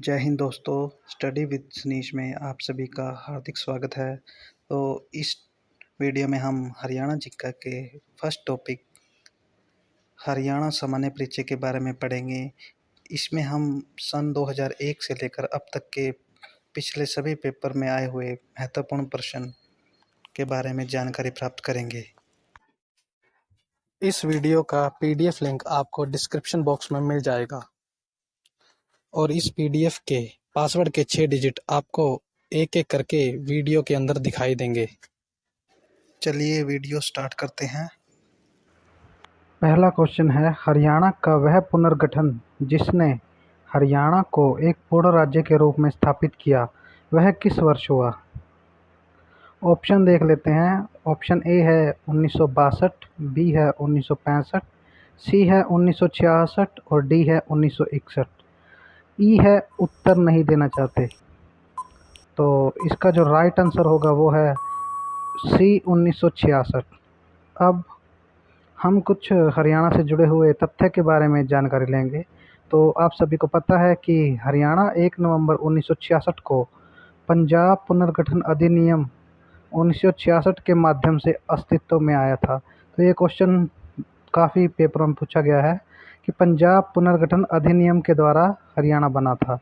जय हिंद दोस्तों। Study with Sanish में आप सभी का हार्दिक स्वागत है। तो इस वीडियो में हम हरियाणा जीके के फर्स्ट टॉपिक हरियाणा सामान्य परिचय के बारे में पढ़ेंगे। इसमें हम सन 2001 से लेकर अब तक के पिछले सभी पेपर में आए हुए महत्वपूर्ण प्रश्न के बारे में जानकारी प्राप्त करेंगे। इस वीडियो का पीडीएफ लिंक आपको डिस्क्रिप्शन बॉक्स में मिल जाएगा और इस पीडीएफ के पासवर्ड के 6 डिजिट आपको एक एक करके वीडियो के अंदर दिखाई देंगे। चलिए वीडियो स्टार्ट करते हैं। पहला क्वेश्चन है, हरियाणा का वह पुनर्गठन जिसने हरियाणा को एक पूर्ण राज्य के रूप में स्थापित किया वह किस वर्ष हुआ? ऑप्शन देख लेते हैं। ऑप्शन ए है 1962, बी है 1965, सी है 1966 और डी है 1961। ई है उत्तर नहीं देना चाहते, तो इसका जो राइट आंसर होगा वो है सी 1966। अब हम कुछ हरियाणा से जुड़े हुए तथ्य के बारे में जानकारी लेंगे। तो आप सभी को पता है कि हरियाणा 1 नवंबर 1966 को पंजाब पुनर्गठन अधिनियम 1966 के माध्यम से अस्तित्व में आया था। तो ये क्वेश्चन काफ़ी पेपरों में पूछा गया है कि पंजाब पुनर्गठन अधिनियम के द्वारा हरियाणा बना था।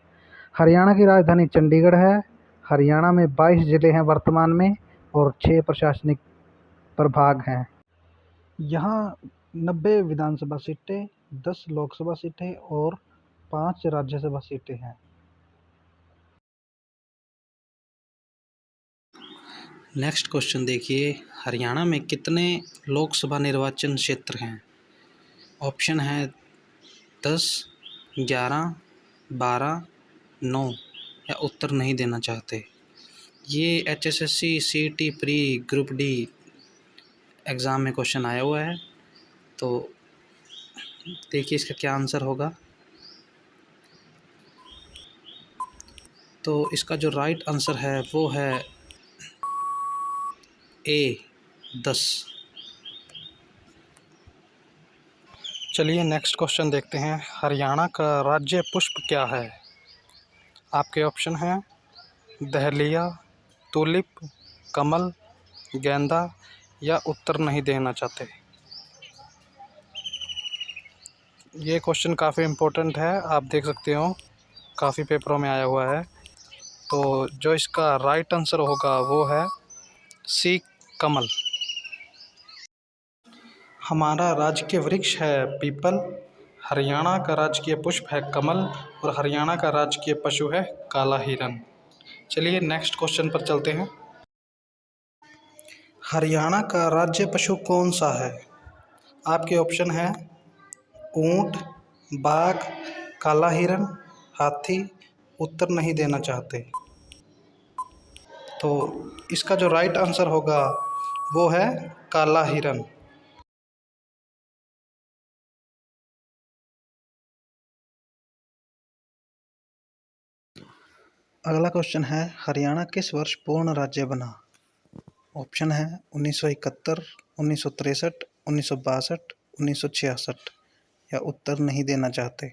हरियाणा की राजधानी चंडीगढ़ है। हरियाणा में 22 जिले हैं वर्तमान में और 6 प्रशासनिक प्रभाग हैं। यहाँ 90 विधानसभा सीटें, 10 लोकसभा सीटें और 5 राज्यसभा सीटें हैं। नेक्स्ट क्वेश्चन देखिए, हरियाणा में कितने लोकसभा निर्वाचन क्षेत्र हैं? ऑप्शन है 10, 11, 12, 9 या उत्तर नहीं देना चाहते। ये HSSC CET pre group D exam में क्वेश्चन आया हुआ है। तो देखिए इसका क्या आंसर होगा। तो इसका जो राइट आंसर है वो है ए 10। चलिए नेक्स्ट क्वेश्चन देखते हैं। हरियाणा का राज्य पुष्प क्या है? आपके ऑप्शन हैं दहलिया, टुलिप, कमल, गेंदा या उत्तर नहीं देना चाहते। ये क्वेश्चन काफ़ी इम्पोर्टेंट है, आप देख सकते हो काफ़ी पेपरों में आया हुआ है। तो जो इसका राइट आंसर होगा वो है सी कमल। हमारा राजकीय वृक्ष है पीपल, हरियाणा का राजकीय पुष्प है कमल और हरियाणा का राजकीय पशु है काला हिरन। चलिए नेक्स्ट क्वेश्चन पर चलते हैं। हरियाणा का राज्य पशु कौन सा है? आपके ऑप्शन है ऊंट, बाघ, काला हिरन, हाथी, उत्तर नहीं देना चाहते। तो इसका जो राइट आंसर होगा वो है काला हिरन। अगला क्वेश्चन है, हरियाणा किस वर्ष पूर्ण राज्य बना? ऑप्शन है 1971, 1963, 1962, 1966 या उत्तर नहीं देना चाहते।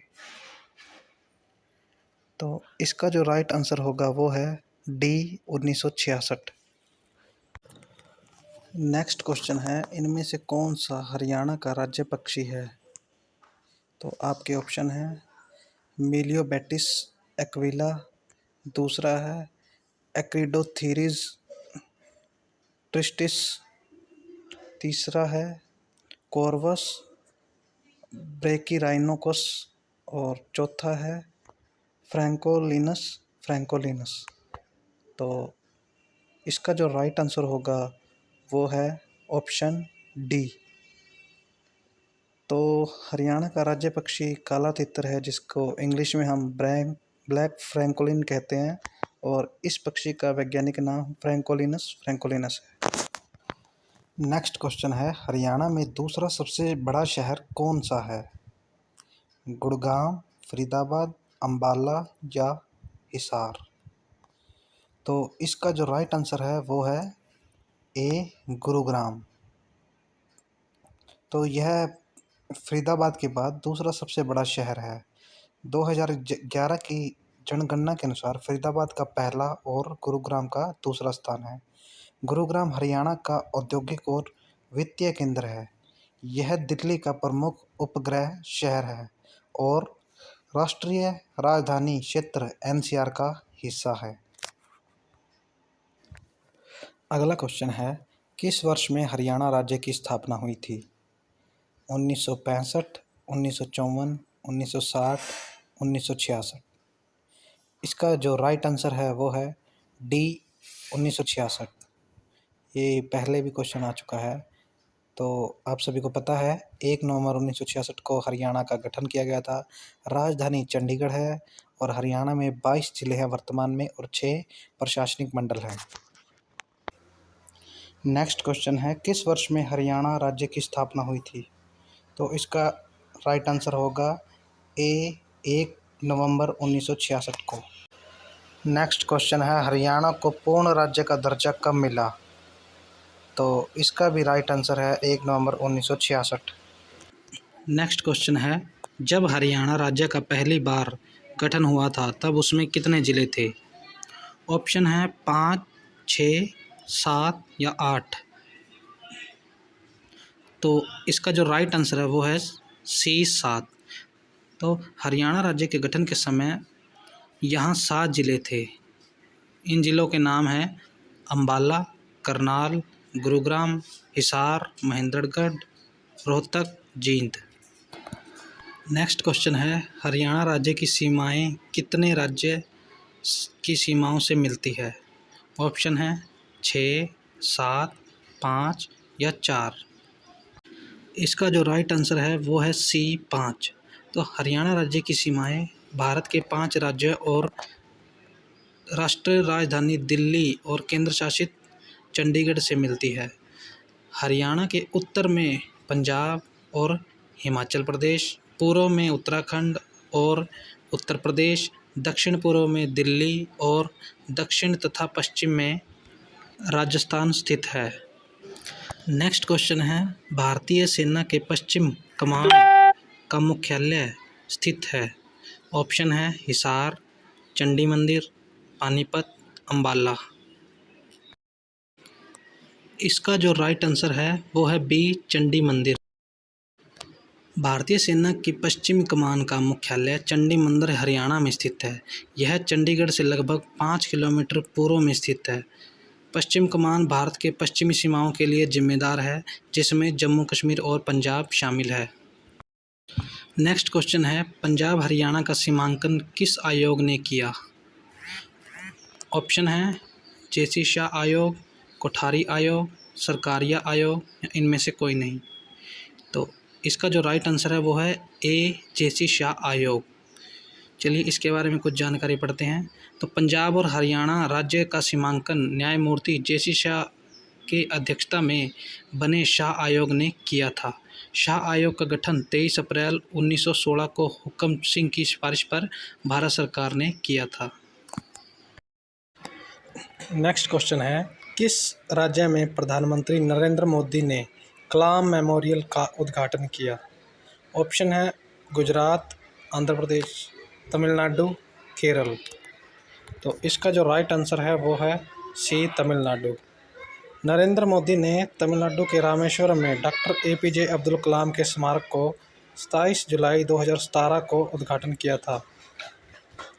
तो इसका जो राइट आंसर होगा वो है डी 1966। नेक्स्ट क्वेश्चन है, इनमें से कौन सा हरियाणा का राज्य पक्षी है? तो आपके ऑप्शन है मिलियोबैटिस एक्विला, दूसरा है एक्रिडोथीरिस ट्रिस्टिस, तीसरा है कॉर्वस ब्रेकिराइनोकस और चौथा है फ्रैंकोलिनस। तो इसका जो राइट आंसर होगा वो है ऑप्शन डी। तो हरियाणा का राज्य पक्षी काला तितर है, जिसको इंग्लिश में हम ब्लैक फ्रैंकोलिन कहते हैं और इस पक्षी का वैज्ञानिक नाम फ्रैंकोलिनस है। नेक्स्ट क्वेश्चन है, हरियाणा में दूसरा सबसे बड़ा शहर कौन सा है? गुड़गांव, फरीदाबाद, अंबाला या हिसार। तो इसका जो राइट आंसर है वो है ए गुरुग्राम। तो यह फरीदाबाद के बाद दूसरा सबसे बड़ा शहर है। 2011 की जनगणना के अनुसार फरीदाबाद का पहला और गुरुग्राम का दूसरा स्थान है। गुरुग्राम हरियाणा का औद्योगिक और वित्तीय केंद्र है। यह दिल्ली का प्रमुख उपग्रह शहर है और राष्ट्रीय राजधानी क्षेत्र एनसीआर का हिस्सा है। अगला क्वेश्चन है, किस वर्ष में हरियाणा राज्य की स्थापना हुई थी? 1965, 1954, 1960, 1966। इसका जो राइट आंसर है वो है डी 1966। ये पहले भी क्वेश्चन आ चुका है। तो आप सभी को पता है 1 नवंबर 1966 को हरियाणा का गठन किया गया था। राजधानी चंडीगढ़ है और हरियाणा में 22 जिले हैं वर्तमान में और 6 प्रशासनिक मंडल हैं। नेक्स्ट क्वेश्चन है, किस वर्ष में हरियाणा राज्य की स्थापना हुई थी? तो इसका राइट आंसर होगा ए 1 नवंबर 1966 को। नेक्स्ट क्वेश्चन है, हरियाणा को पूर्ण राज्य का दर्जा कब मिला? तो इसका भी राइट आंसर है 1 नवंबर 1966। नेक्स्ट क्वेश्चन है, जब हरियाणा राज्य का पहली बार गठन हुआ था तब उसमें कितने ज़िले थे? ऑप्शन है 5, 6, 7 या 8। तो इसका जो राइट आंसर है वो है सी 7। तो हरियाणा राज्य के गठन के समय यहाँ 7 ज़िले थे। इन ज़िलों के नाम हैं अम्बाला, करनाल, गुरुग्राम, हिसार, महेंद्रगढ़, रोहतक, जींद। नेक्स्ट क्वेश्चन है, हरियाणा राज्य की सीमाएं कितने राज्य की सीमाओं से मिलती है? ऑप्शन है 6, 7, 5 या 4। इसका जो राइट आंसर है वो है सी 5। तो हरियाणा राज्य की सीमाएं भारत के 5 राज्यों और राष्ट्रीय राजधानी दिल्ली और केंद्र शासित चंडीगढ़ से मिलती है। हरियाणा के उत्तर में पंजाब और हिमाचल प्रदेश, पूर्व में उत्तराखंड और उत्तर प्रदेश, दक्षिण पूर्व में दिल्ली और दक्षिण तथा पश्चिम में राजस्थान स्थित है। नेक्स्ट क्वेश्चन है, भारतीय सेना के पश्चिम कमान का मुख्यालय स्थित है? ऑप्शन है हिसार, चंडी मंदिर, पानीपत, अम्बाला। इसका जो राइट आंसर है वो है बी चंडी मंदिर। भारतीय सेना की पश्चिमी कमान का मुख्यालय चंडी मंदिर हरियाणा में स्थित है। यह चंडीगढ़ से लगभग 5 किलोमीटर पूर्व में स्थित है। पश्चिम कमान भारत के पश्चिमी सीमाओं के लिए जिम्मेदार है, जिसमें जम्मू कश्मीर और पंजाब शामिल है। नेक्स्ट क्वेश्चन है, पंजाब हरियाणा का सीमांकन किस आयोग ने किया? ऑप्शन है जेसी शाह आयोग, कोठारी आयोग, सरकारिया आयोग या इनमें से कोई नहीं। तो इसका जो राइट आंसर है वो है ए जेसी शाह आयोग। चलिए इसके बारे में कुछ जानकारी पढ़ते हैं। तो पंजाब और हरियाणा राज्य का सीमांकन न्यायमूर्ति जेसी शाह के अध्यक्षता में बने शाह आयोग ने किया था। शाह आयोग का गठन 23 अप्रैल 1916 को हुकम सिंह की सिफारिश पर भारत सरकार ने किया था। नेक्स्ट क्वेश्चन है, किस राज्य में प्रधानमंत्री नरेंद्र मोदी ने कलाम मेमोरियल का उद्घाटन किया? ऑप्शन है गुजरात, आंध्र प्रदेश, तमिलनाडु, केरल। तो इसका जो राइट आंसर है वो है सी तमिलनाडु। नरेंद्र मोदी ने तमिलनाडु के रामेश्वरम में डॉक्टर एपीजे अब्दुल कलाम के स्मारक को 27 जुलाई 2017 को उद्घाटन किया था।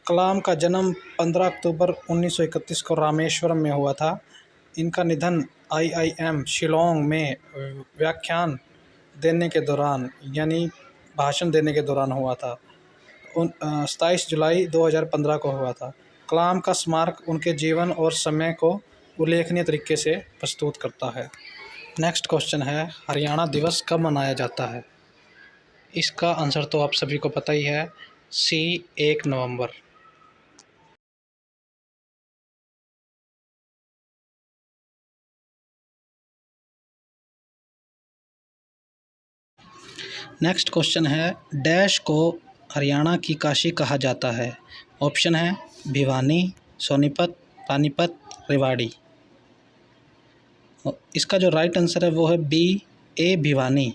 कलाम का जन्म 15 अक्टूबर 1931 को रामेश्वरम में हुआ था। इनका निधन IIM शिलोंग में व्याख्यान देने के दौरान यानी भाषण देने के दौरान हुआ था। 27 जुलाई 2015 को हुआ था। कलाम का स्मारक उनके जीवन और समय को उल्लेखनीय तरीके से प्रस्तुत करता है। नेक्स्ट क्वेश्चन है, हरियाणा दिवस कब मनाया जाता है? इसका आंसर तो आप सभी को पता ही है, सी 1 नवंबर। नेक्स्ट क्वेश्चन है, डैश को हरियाणा की काशी कहा जाता है? ऑप्शन है भिवानी, सोनीपत, पानीपत, रेवाड़ी। इसका जो राइट आंसर है वो है बी ए भिवानी।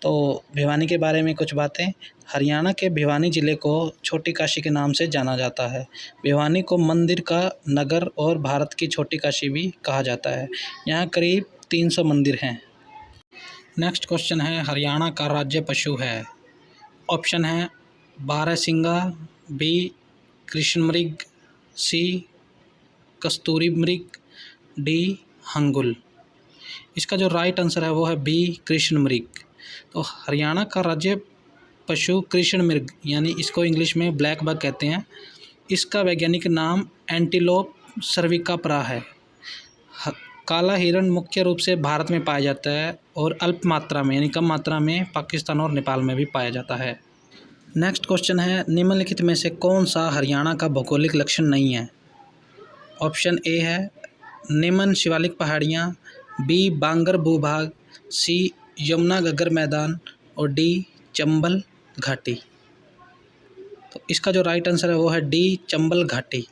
तो भिवानी के बारे में कुछ बातें। हरियाणा के भिवानी ज़िले को छोटी काशी के नाम से जाना जाता है। भिवानी को मंदिर का नगर और भारत की छोटी काशी भी कहा जाता है। यहाँ करीब 300 मंदिर हैं। नेक्स्ट क्वेश्चन है, हरियाणा का राज्य पशु है। ऑप्शन है बारहसिंगा, बी कृष्णमृग, सी कस्तूरी मृग, डी हंगुल। इसका जो राइट आंसर है वो है बी कृष्णमृग। तो हरियाणा का राज्य पशु कृष्णमृग यानी इसको इंग्लिश में ब्लैक बग कहते हैं। इसका वैज्ञानिक नाम एंटीलोप सर्विकापरा है। काला हिरण मुख्य रूप से भारत में पाया जाता है और अल्प मात्रा में यानी कम मात्रा में पाकिस्तान और नेपाल में भी पाया जाता है। नेक्स्ट क्वेश्चन है, निम्नलिखित में से कौन सा हरियाणा का भौगोलिक लक्षण नहीं है। ऑप्शन ए है निम्न शिवालिक पहाड़ियाँ, बी बांगर भूभाग, सी यमुना घग्गर मैदान और डी चंबल घाटी। तो इसका जो राइट आंसर है वो है डी चंबल घाटी।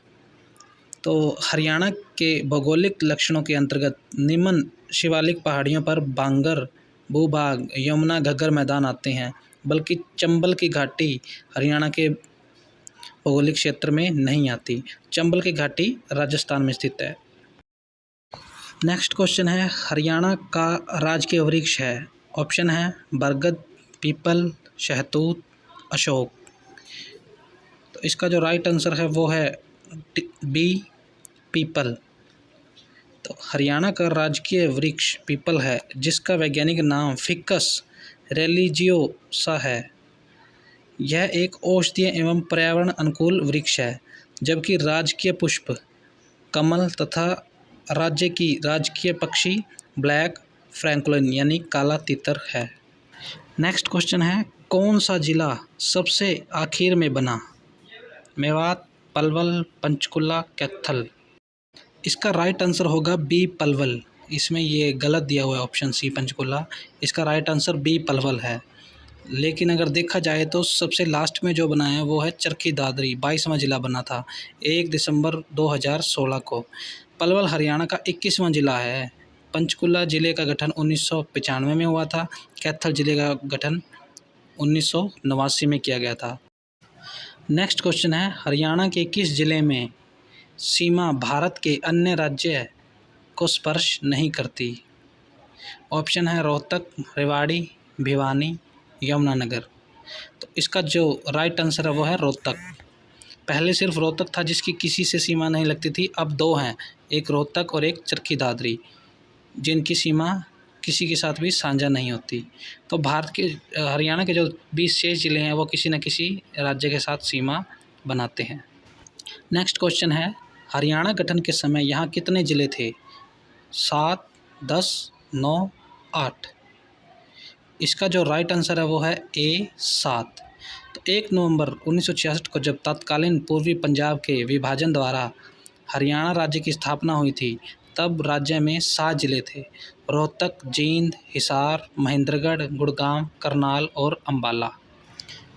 तो हरियाणा के भौगोलिक लक्षणों के अंतर्गत निम्न शिवालिक पहाड़ियों पर बांगर भूभाग, यमुना घग्गर मैदान आते हैं, बल्कि चंबल की घाटी हरियाणा के भौगोलिक क्षेत्र में नहीं आती। चंबल की घाटी राजस्थान में स्थित है। नेक्स्ट क्वेश्चन है, हरियाणा का राजकीय वृक्ष है। ऑप्शन है बरगद, पीपल, शहतूत, अशोक। तो इसका जो राइट आंसर है वो है बी पीपल। तो हरियाणा का राजकीय वृक्ष पीपल है, जिसका वैज्ञानिक नाम फिकस रिलीजियोसा है। यह एक औषधीय एवं पर्यावरण अनुकूल वृक्ष है, जबकि राजकीय पुष्प कमल तथा राज्य की राजकीय पक्षी ब्लैक फ्रैंकोलिन यानी काला तीतर है। नेक्स्ट क्वेश्चन है, कौन सा जिला सबसे आखिर में बना। मेवात, पलवल, पंचकुला, कैथल। इसका राइट आंसर होगा बी पलवल। इसमें ये गलत दिया हुआ है ऑप्शन सी पंचकुला। इसका राइट आंसर बी पलवल है। लेकिन अगर देखा जाए तो सबसे लास्ट में जो बना है वो है चरखी दादरी, 22वां जिला बना था 1 दिसंबर 2016 को। पलवल हरियाणा का 21वां जिला है। पंचकुला जिले का गठन 1995 में हुआ था। कैथल जिले का गठन 1989 में किया गया था। नेक्स्ट क्वेश्चन है, हरियाणा के किस जिले में सीमा भारत के अन्य राज्य को स्पर्श नहीं करती। ऑप्शन है रोहतक, रेवाड़ी, भिवानी, यमुनानगर। तो इसका जो राइट आंसर है वो है रोहतक। पहले सिर्फ रोहतक था जिसकी किसी से सीमा नहीं लगती थी, अब दो हैं, एक रोहतक और एक चरखी दादरी, जिनकी सीमा किसी के साथ भी साझा नहीं होती। तो भारत के हरियाणा के जो 20 शेष ज़िले हैं वो किसी न किसी राज्य के साथ सीमा बनाते हैं। नेक्स्ट क्वेश्चन है, हरियाणा गठन के समय यहाँ कितने ज़िले थे। 7, 10, 9, 8। इसका जो राइट आंसर है वो है ए 7। तो 1 नवंबर 1966 को जब तत्कालीन पूर्वी पंजाब के विभाजन द्वारा हरियाणा राज्य की स्थापना हुई थी, तब राज्य में 7 जिले थे। रोहतक, जींद, हिसार, महेंद्रगढ़, गुड़गांव, करनाल और अंबाला।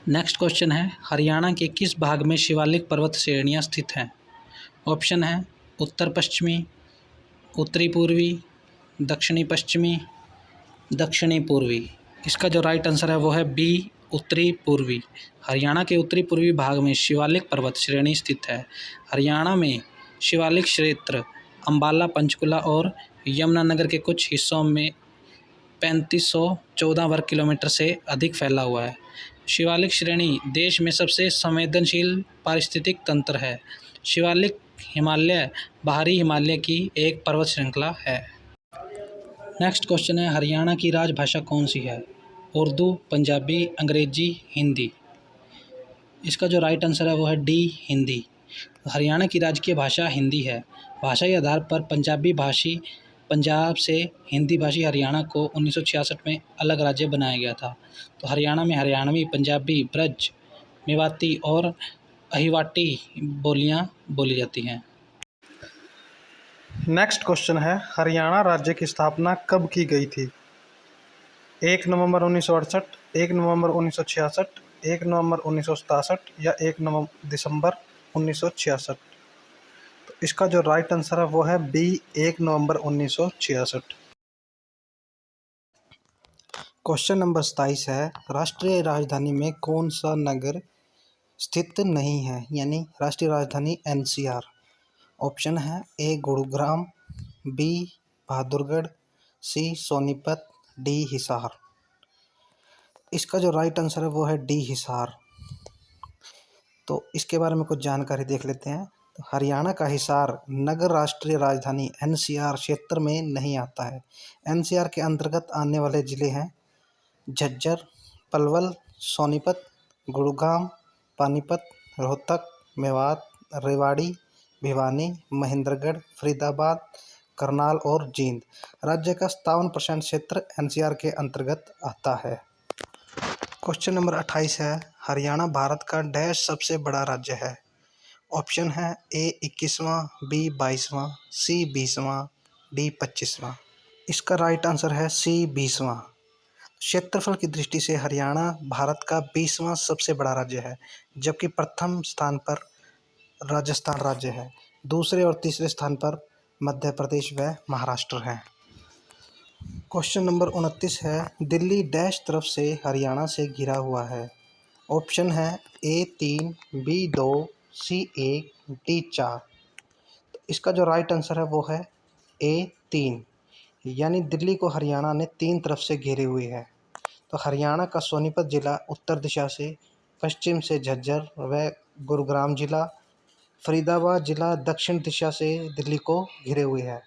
नेक्स्ट क्वेश्चन है, हरियाणा के किस भाग में शिवालिक पर्वत श्रेणियाँ स्थित हैं। ऑप्शन है उत्तर पश्चिमी, उत्तरी पूर्वी, दक्षिणी पश्चिमी, दक्षिणी पूर्वी। इसका जो राइट आंसर है वो है बी उत्तरी पूर्वी। हरियाणा के उत्तरी पूर्वी भाग में शिवालिक पर्वत श्रेणी स्थित है। हरियाणा में शिवालिक क्षेत्र अंबाला, पंचकुला और यमुनानगर के कुछ हिस्सों में 3514 वर्ग किलोमीटर से अधिक फैला हुआ है। शिवालिक श्रेणी देश में सबसे संवेदनशील पारिस्थितिक तंत्र है। शिवालिक हिमालय बाहरी हिमालय की एक पर्वत श्रृंखला है। नेक्स्ट क्वेश्चन है, हरियाणा की राजभाषा कौन सी है। उर्दू, पंजाबी, अंग्रेजी, हिंदी। इसका जो राइट आंसर है वो है डी हिंदी। हरियाणा की राजकीय भाषा हिंदी है। भाषाई आधार पर पंजाबी भाषी पंजाब से हिंदी भाषी हरियाणा को 1966 में अलग राज्य बनाया गया था। तो हरियाणा में हरियाणवी, पंजाबी, ब्रज, मेवाती और अहिवाटी बोलियां बोली जाती हैं। नेक्स्ट क्वेश्चन है, हरियाणा राज्य की स्थापना कब की गई थी। 1 नवंबर 1968, 1 नवंबर 1966, 1 नवंबर 1967 या 1 दिसंबर 1966। तो इसका जो राइट आंसर है वो है बी 1 नवंबर 1966। क्वेश्चन नंबर 27 है, राष्ट्रीय राजधानी में कौन सा नगर स्थित नहीं है, यानी राष्ट्रीय राजधानी एनसीआर। ऑप्शन है ए गुरुग्राम, बी बहादुरगढ़, सी सोनीपत, डी हिसार। इसका जो राइट आंसर है वो है डी हिसार। तो इसके बारे में कुछ जानकारी देख लेते हैं। तो हरियाणा का हिसार नगर राष्ट्रीय राजधानी एनसीआर क्षेत्र में नहीं आता है। एनसीआर के अंतर्गत आने वाले जिले हैं झज्जर, पलवल, सोनीपत, गुड़गांव, पानीपत, रोहतक, मेवात, रेवाड़ी, भिवानी, महेंद्रगढ़, फरीदाबाद, करनाल और जींद। राज्य का 57% क्षेत्र एनसीआर के अंतर्गत आता है। क्वेश्चन नंबर 28 है, हरियाणा भारत का डैश सबसे बड़ा राज्य है। ऑप्शन है ए 21वां, बी 22वां, सी 20वां, डी 25वां। इसका राइट आंसर है सी 20वां। क्षेत्रफल की दृष्टि से हरियाणा भारत का 20वां सबसे बड़ा राज्य है, जबकि प्रथम स्थान पर राजस्थान राज्य है। दूसरे और तीसरे स्थान पर मध्य प्रदेश व महाराष्ट्र हैं। क्वेश्चन नंबर 29 है, दिल्ली डैश तरफ से हरियाणा से घिरा हुआ है। ऑप्शन है ए 3, बी 2, सी 1, डी 4। तो इसका जो राइट आंसर है वो है ए 3, यानी दिल्ली को हरियाणा ने 3 तरफ से घेरे हुए है। तो हरियाणा का सोनीपत जिला उत्तर दिशा से, पश्चिम से झज्जर व गुरुग्राम जिला, फरीदाबाद जिला दक्षिण दिशा से दिल्ली को घिरे हुए है।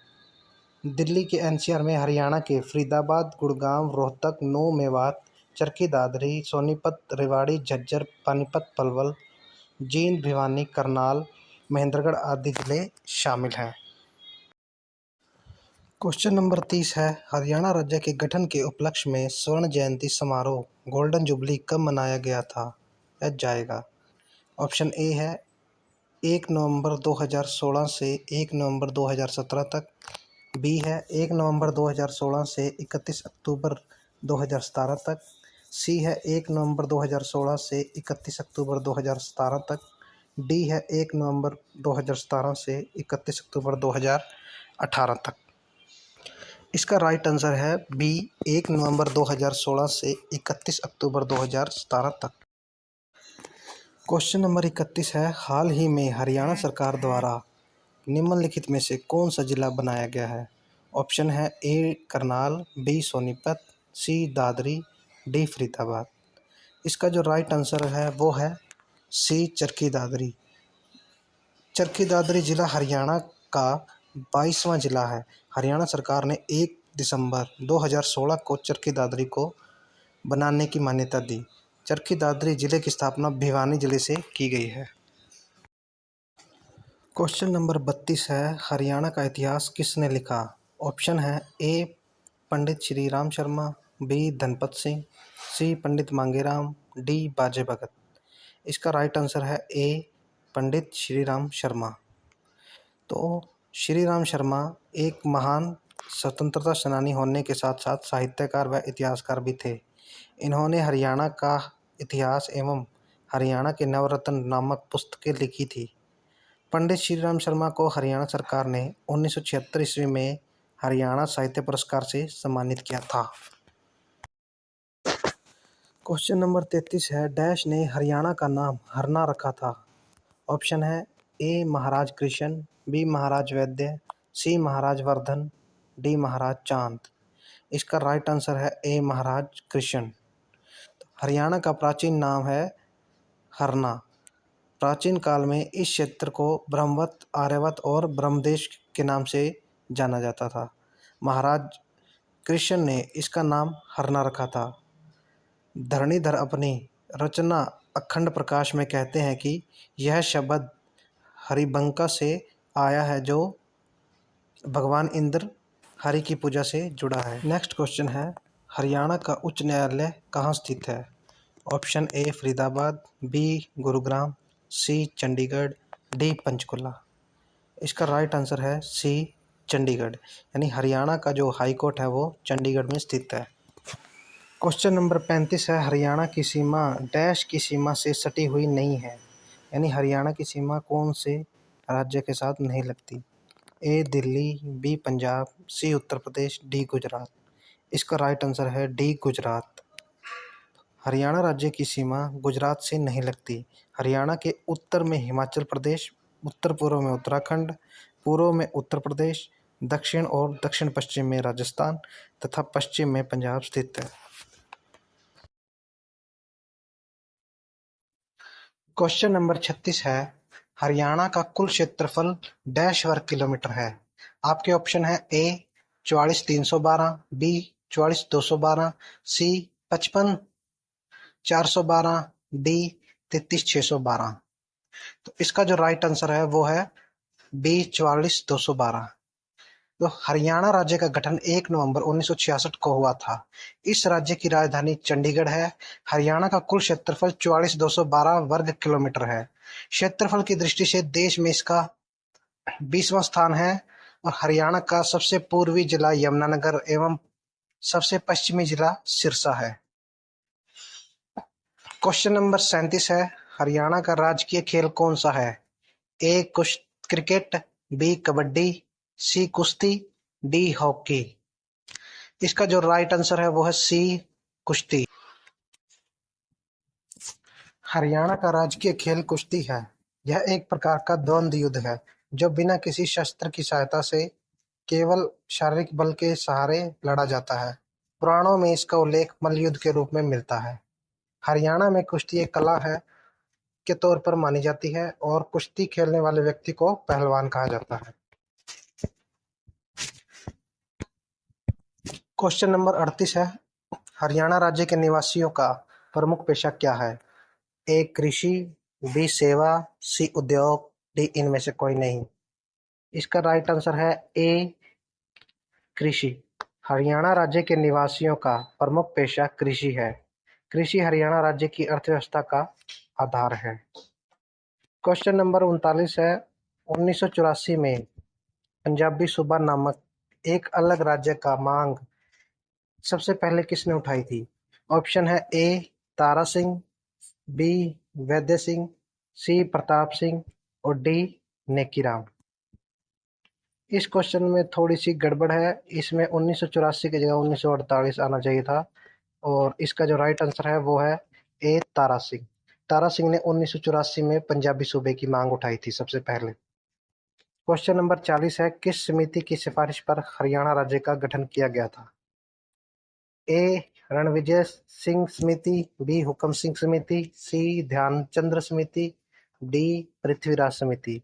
दिल्ली के एनसीआर में हरियाणा के फरीदाबाद, गुड़गांव, रोहतक, नूंह, मेवात, चरखी दादरी, सोनीपत, रेवाड़ी, झज्जर, पानीपत, पलवल, जींद, भिवानी, करनाल, महेंद्रगढ़ आदि जिले शामिल हैं। क्वेश्चन नंबर 30 है, हरियाणा राज्य के गठन के उपलक्ष्य में स्वर्ण जयंती समारोह गोल्डन जुबली कब मनाया गया था या जाएगा। ऑप्शन ए है 1 नवंबर 2016 से 1 नवंबर 2017 तक, बी है 1 नवंबर 2016 से 31 अक्टूबर 2017 तक, सी है 1 नवंबर 2016 से 31 अक्टूबर 2017 तक, डी है 1 नवंबर 2017 से 31 अक्टूबर 2018 तक। इसका राइट आंसर है बी 1 नवंबर 2016 से 31 अक्टूबर 2017 तक। क्वेश्चन नंबर 31 है, हाल ही में हरियाणा सरकार द्वारा निम्नलिखित में से कौन सा जिला बनाया गया है। ऑप्शन है ए करनाल, बी सोनीपत, सी दादरी, डी फरीदाबाद। इसका जो राइट आंसर है वो है सी चरखी दादरी। चरखी दादरी जिला हरियाणा का 22वां जिला है। हरियाणा सरकार ने 1 दिसंबर 2016 को चरखी दादरी को बनाने की मान्यता दी। चरखी दादरी जिले की स्थापना भिवानी जिले से की गई है। क्वेश्चन नंबर 32 है, हरियाणा का इतिहास किसने लिखा। ऑप्शन है ए पंडित श्री राम शर्मा, बी धनपत सिंह, सी पंडित मांगेराम, डी बाजे भगत। इसका राइट आंसर है ए पंडित श्री राम शर्मा। तो श्री राम शर्मा एक महान स्वतंत्रता सेनानी होने के साथ साथ साहित्यकार व इतिहासकार भी थे। इन्होंने हरियाणा का इतिहास एवं हरियाणा के नवरत्न नामक पुस्तकें लिखी थी। पंडित श्री राम शर्मा को हरियाणा सरकार ने 1976 ईस्वी में हरियाणा साहित्य पुरस्कार से सम्मानित किया था। क्वेश्चन नंबर 33 है, डैश ने हरियाणा का नाम हरना रखा था। ऑप्शन है ए महाराज कृष्ण, बी महाराज वैद्य, सी महाराज वर्धन, डी महाराज चांद। इसका राइट आंसर है ए महाराज कृष्ण। हरियाणा का प्राचीन नाम है हरना। प्राचीन काल में इस क्षेत्र को ब्रह्मवत, आर्यवत और ब्रह्मदेश के नाम से जाना जाता था। महाराज कृष्ण ने इसका नाम हरना रखा था। धरणीधर अपनी रचना अखंड प्रकाश में कहते हैं कि यह शब्द हरिबंका से आया है, जो भगवान इंद्र हरि की पूजा से जुड़ा है। नेक्स्ट क्वेश्चन है, हरियाणा का उच्च न्यायालय कहाँ स्थित है। Option A Faridabad, B Gurugram, C Chandigarh, D Panchkula. इसका राइट आंसर है सी चंडीगढ़, यानी हरियाणा का जो हाई कोर्ट है वो चंडीगढ़ में स्थित है। क्वेश्चन नंबर 35 है, हरियाणा की सीमा डैश की सीमा से सटी हुई नहीं है, यानी हरियाणा की सीमा कौन से राज्य के साथ नहीं लगती। ए दिल्ली, बी पंजाब, सी उत्तर प्रदेश, डी गुजरात। इसका राइट आंसर है डी, गुजरात। हरियाणा राज्य की सीमा गुजरात से नहीं लगती। हरियाणा के उत्तर में हिमाचल प्रदेश, उत्तर पूर्व में उत्तराखंड, पूर्व में उत्तर प्रदेश, दक्षिण और दक्षिण पश्चिम में राजस्थान तथा पश्चिम में पंजाब स्थित है। क्वेश्चन नंबर 36 है, हरियाणा का कुल क्षेत्रफल डैश वर्ग किलोमीटर है। आपके ऑप्शन है ए 44,312, बी 44,212, सी 55,412, डी 33,612। तो इसका जो राइट आंसर है वो है बी 44,212। तो हरियाणा राज्य का गठन 1 नवंबर 1966 को हुआ था। इस राज्य की राजधानी चंडीगढ़ है। हरियाणा का कुल क्षेत्रफल 44,212 वर्ग किलोमीटर है। क्षेत्रफल की दृष्टि से देश में इसका 20वां स्थान है और हरियाणा का सबसे पूर्वी जिला यमुनानगर एवं सबसे पश्चिमी जिला सिरसा है। क्वेश्चन नंबर 37 है, हरियाणा का राजकीय खेल कौन सा है? ए क्रिकेट, बी कबड्डी, सी कुश्ती, डी हॉकी। इसका जो राइट आंसर है वो है सी, कुश्ती। हरियाणा का राजकीय खेल कुश्ती है। यह एक प्रकार का द्वंद्व युद्ध है जो बिना किसी शस्त्र की सहायता से केवल शारीरिक बल के सहारे लड़ा जाता है। पुराणों में इसका उल्लेख मल्लयुद्ध के रूप में मिलता है। हरियाणा में कुश्ती एक कला है के तौर पर मानी जाती है और कुश्ती खेलने वाले व्यक्ति को पहलवान कहा जाता है। क्वेश्चन नंबर 38 है, हरियाणा राज्य के निवासियों का प्रमुख पेशा क्या है? ए कृषि, बी सेवा, सी उद्योग, डी इनमें से कोई नहीं। इसका राइट आंसर है ए कृषि। हरियाणा राज्य के निवासियों का प्रमुख पेशा कृषि है। कृषि हरियाणा राज्य की अर्थव्यवस्था का आधार है। क्वेश्चन नंबर 39 है, 1984 में पंजाबी सूबा नामक एक अलग राज्य का मांग सबसे पहले किसने उठाई थी? ऑप्शन है ए तारा सिंह, बी वैद्य सिंह, सी प्रताप सिंह और डी नेकीराम। इस क्वेश्चन में थोड़ी सी गड़बड़ है। इसमें 1984 की जगह 1948 आना चाहिए था और इसका जो राइट आंसर है वो है ए तारा सिंह। तारा सिंह ने 1984 में पंजाबी सूबे की मांग उठाई थी सबसे पहले। क्वेश्चन नंबर 40 है, किस समिति की सिफारिश पर हरियाणा राज्य का गठन किया गया था? ए रणविजय सिंह समिति, बी हुक्म सिंह समिति, सी ध्यानचंद्र समिति, डी पृथ्वीराज समिति।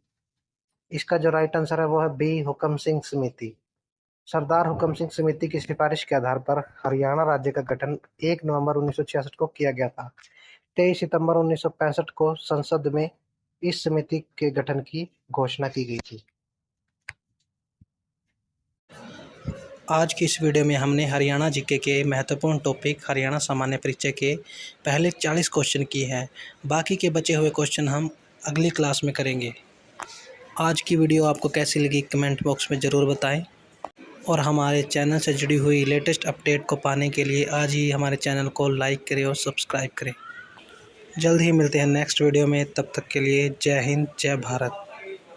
इसका जो राइट आंसर है वो है बी हुक्म सिंह समिति। सरदार हुक्म सिंह समिति की सिफारिश के आधार पर हरियाणा राज्य का गठन 1 नवंबर 1966 को किया गया था। 23 सितंबर 1965 को संसद में इस समिति के गठन की घोषणा की गई थी। आज की इस वीडियो में हमने हरियाणा जीके के महत्वपूर्ण टॉपिक हरियाणा सामान्य परिचय के पहले 40 क्वेश्चन किए हैं। बाकी के बचे हुए क्वेश्चन हम अगली क्लास में करेंगे। आज की वीडियो आपको कैसी लगी कमेंट बॉक्स में ज़रूर बताएं और हमारे चैनल से जुड़ी हुई लेटेस्ट अपडेट को पाने के लिए आज ही हमारे चैनल को लाइक करें और सब्सक्राइब करें। जल्द ही मिलते हैं नेक्स्ट वीडियो में। तब तक के लिए जय हिंद, जय भारत।